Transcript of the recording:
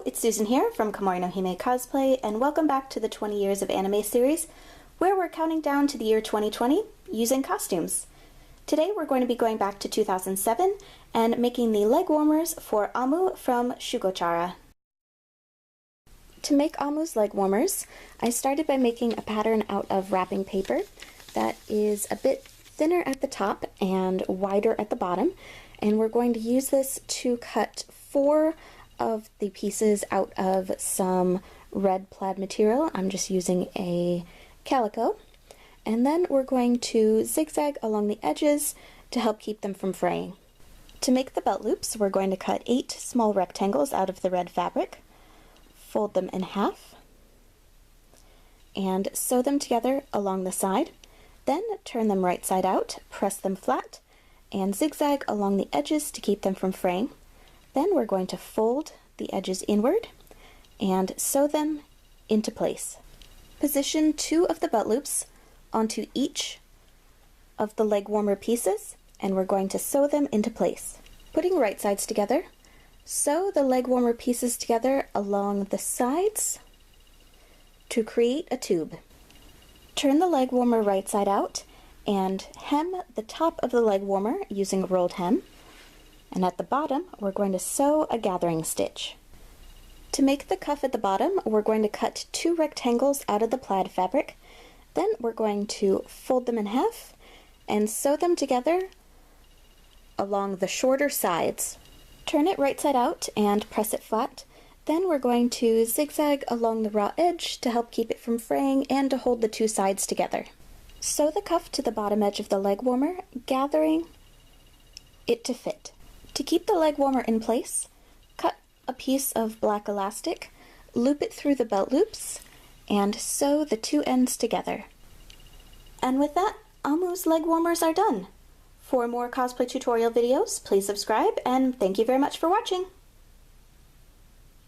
Hello, it's Susan here from Komori no Hime Cosplay, and welcome back to the 20 Years of Anime series, where we're counting down to the year 2020 using costumes. Today we're going to be going back to 2007 and making the leg warmers for Amu from Shugo Chara. To make Amu's leg warmers, I started by making a pattern out of wrapping paper that is a bit thinner at the top and wider at the bottom, and we're going to use this to cut 4 of the pieces out of some red plaid material. I'm just using a calico. And then we're going to zigzag along the edges to help keep them from fraying. To make the belt loops, we're going to cut 8 small rectangles out of the red fabric, fold them in half, and sew them together along the side. Then turn them right side out, press them flat, and zigzag along the edges to keep them from fraying. Then we're going to fold the edges inward and sew them into place. Position 2 of the belt loops onto each of the leg warmer pieces, and we're going to sew them into place. Putting right sides together, sew the leg warmer pieces together along the sides to create a tube. Turn the leg warmer right side out and hem the top of the leg warmer using a rolled hem. And at the bottom, we're going to sew a gathering stitch. To make the cuff at the bottom, we're going to cut 2 rectangles out of the plaid fabric. Then we're going to fold them in half and sew them together along the shorter sides. Turn it right side out and press it flat. Then we're going to zigzag along the raw edge to help keep it from fraying and to hold the 2 sides together. Sew the cuff to the bottom edge of the leg warmer, gathering it to fit. To keep the leg warmer in place, cut a piece of black elastic, loop it through the belt loops, and sew the 2 ends together. And with that, Amu's leg warmers are done. For more cosplay tutorial videos, please subscribe, and thank you very much for watching!